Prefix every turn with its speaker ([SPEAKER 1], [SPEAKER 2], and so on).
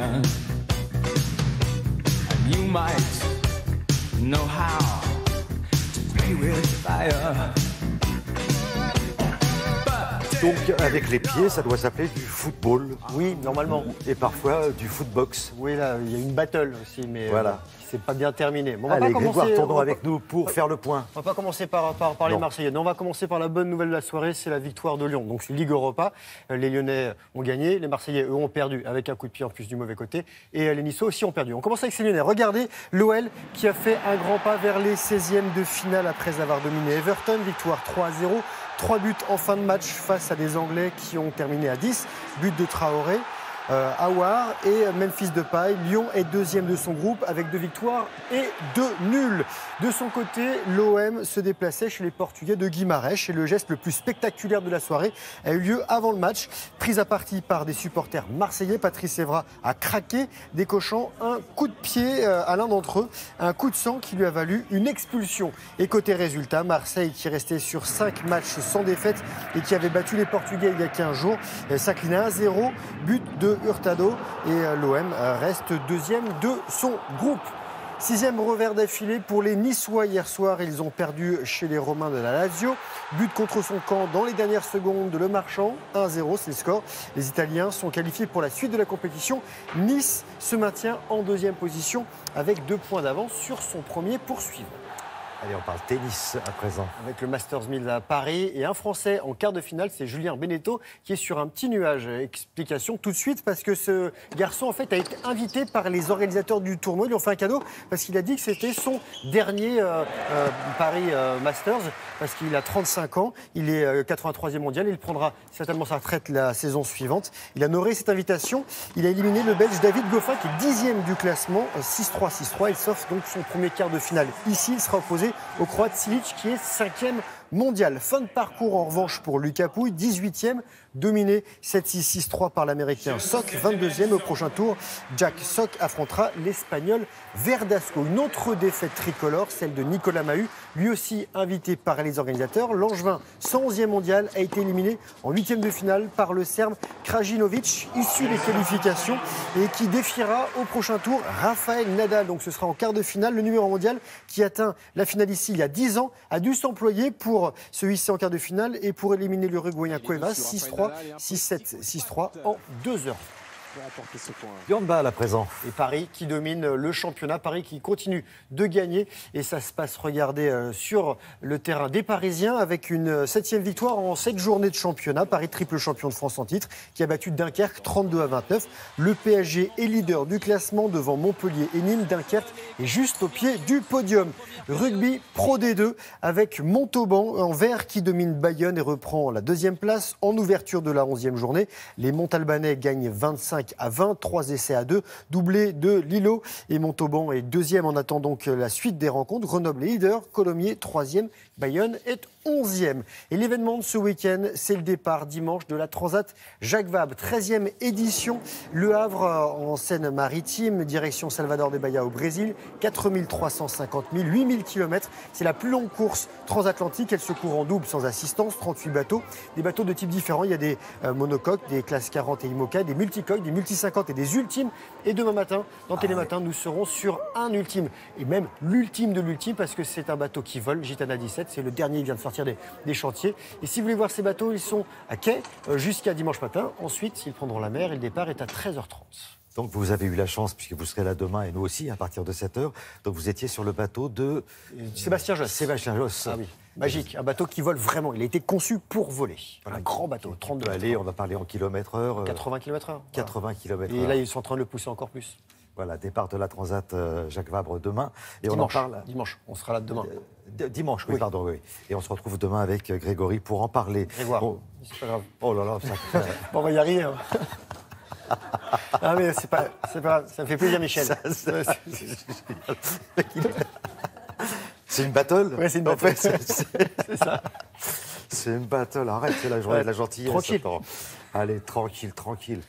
[SPEAKER 1] iron, and you might know how to play with fire.
[SPEAKER 2] Donc avec les pieds, ça doit s'appeler du football.
[SPEAKER 3] Oui, normalement.
[SPEAKER 2] Et parfois du footbox.
[SPEAKER 3] Oui, là, il y a une battle aussi, mais
[SPEAKER 2] voilà.
[SPEAKER 3] C'est pas bien terminé. Bon,
[SPEAKER 2] allez, Grégoire Tournon avec nous pour faire le point.
[SPEAKER 3] On va pas commencer par les Marseillais. Non, on va commencer par la bonne nouvelle de la soirée, c'est la victoire de Lyon. Donc Ligue Europa, les Lyonnais ont gagné, les Marseillais, eux, ont perdu avec un coup de pied en plus du mauvais côté. Et les Niçois aussi ont perdu. On commence avec ces Lyonnais. Regardez l'OL qui a fait un grand pas vers les 16e de finale après avoir dominé Everton. Victoire 3-0. 3 buts en fin de match face à des Anglais qui ont terminé à 10. But de Traoré, Aouar et Memphis Depay. Lyon est deuxième de son groupe avec 2 victoires et 2 nuls. De son côté, l'OM se déplaçait chez les Portugais de Guimarães et le geste le plus spectaculaire de la soirée a eu lieu avant le match. Prise à partie par des supporters marseillais, Patrice Evra a craqué, décochant un coup de pied à l'un d'entre eux, un coup de sang qui lui a valu une expulsion. Et côté résultat, Marseille qui restait sur 5 matchs sans défaite et qui avait battu les Portugais il y a 15 jours, s'inclinait à 1-0, but de Hurtado et l'OM reste deuxième de son groupe. 6e revers d'affilée pour les Niçois hier soir. Ils ont perdu chez les Romains de la Lazio. But contre son camp dans les dernières secondes de Le Marchand. 1-0, c'est le score. Les Italiens sont qualifiés pour la suite de la compétition. Nice se maintient en 2e position avec 2 points d'avance sur son premier poursuivant.
[SPEAKER 2] Allez, on parle tennis à présent.
[SPEAKER 3] Avec le Masters 1000 à Paris et un Français en quart de finale, c'est Julien Benneteau qui est sur un petit nuage. Explication tout de suite parce que ce garçon en fait a été invité par les organisateurs du tournoi. Ils lui ont fait un cadeau parce qu'il a dit que c'était son dernier Paris Masters parce qu'il a 35 ans. Il est 83e mondial. Il prendra certainement sa retraite la saison suivante. Il a honoré cette invitation. Il a éliminé le Belge David Goffin qui est 10e du classement, 6-3, 6-3. Il s'offre donc son premier quart de finale. Ici, il sera opposé au Croate Silic qui est 5e mondial. Fin de parcours en revanche pour Lucas Pouille, 18e, dominé 7-6, 6-3 par l'Américain Sock, 22e au prochain tour. Jack Sock affrontera l'Espagnol Verdasco. Une autre défaite tricolore, celle de Nicolas Mahut, lui aussi invité par les organisateurs. L'Angevin, 111e mondial, a été éliminé en 8e de finale par le Serbe Krajinovic, issu des qualifications et qui défiera au prochain tour Rafael Nadal. Donc ce sera en quart de finale. Le numéro mondial qui atteint la finale ici il y a 10 ans a dû s'employer pour se hisser en quart de finale et pour éliminer l'Uruguayen Cuevas 6-3, 6-7, 6-3 en 2 heures.
[SPEAKER 2] Handball à présent.
[SPEAKER 3] Et Paris qui domine le championnat, Paris qui continue de gagner et ça se passe, regardez, sur le terrain des Parisiens avec une 7e victoire en 7 journées de championnat. Paris triple champion de France en titre qui a battu Dunkerque 32-29. Le PSG est leader du classement devant Montpellier et Nîmes. Dunkerque est juste au pied du podium. Rugby Pro D2 avec Montauban en vert qui domine Bayonne et reprend la 2e place en ouverture de la 11e journée. Les Montalbanais gagnent 25 à 20, 3 essais à 2, doublé de Lillo et Montauban est 2e en attendant donc la suite des rencontres. Grenoble est leader, Colomiers 3e, Bayonne est 11e. Et l'événement de ce week-end, c'est le départ dimanche de la Transat Jacques Vabre, 13e édition. Le Havre en Seine-Maritime, direction Salvador de Bahia au Brésil, 4350 000, 8000 km. C'est la plus longue course transatlantique. Elle se court en double sans assistance, 38 bateaux. Des bateaux de types différents. Il y a des monocoques, des classes 40 et IMOCA, des multicoques, des multi-50 et des ultimes. Et demain matin, dans Télématin, nous serons sur un ultime. Et même l'ultime de l'ultime parce que c'est un bateau qui vole, Gitana 17. C'est le dernier qui vient de sortir des chantiers. Et si vous voulez voir ces bateaux, ils sont à quai jusqu'à dimanche matin. Ensuite, ils prendront la mer et le départ est à 13h30.
[SPEAKER 2] Donc vous avez eu la chance, puisque vous serez là demain et nous aussi, à partir de 7h. Donc vous étiez sur le bateau de
[SPEAKER 3] Sébastien Josse.
[SPEAKER 2] Sébastien Josse.
[SPEAKER 3] Ah oui, magique. Un bateau qui vole vraiment. Il a été conçu pour voler. Voilà. Un grand bateau, 32 mètres.
[SPEAKER 2] Allez, on va parler en kilomètres-heure.
[SPEAKER 3] 80 km/h.
[SPEAKER 2] 80 km/h.
[SPEAKER 3] Et là, ils sont en train de le pousser encore plus.
[SPEAKER 2] Voilà, départ de la Transat Jacques Vabre demain. Et
[SPEAKER 3] dimanche,
[SPEAKER 2] on en parle.
[SPEAKER 3] Dimanche, on sera là demain.
[SPEAKER 2] Dimanche, oui, pardon, oui. Et on se retrouve demain avec Grégory pour en parler.
[SPEAKER 3] Grégoire, c'est pas grave.
[SPEAKER 2] Oh là là, ça...
[SPEAKER 3] Bon, on va y arriver. Hein. Ah mais c'est pas grave, ça me fait plaisir, Michel.
[SPEAKER 2] C'est une battle.
[SPEAKER 3] Ouais, c'est une battle.
[SPEAKER 2] En fait, c'est ça. C'est une battle. Arrête, c'est la journée de la gentillesse.
[SPEAKER 3] Tranquille.
[SPEAKER 2] Attends. Allez, tranquille, tranquille.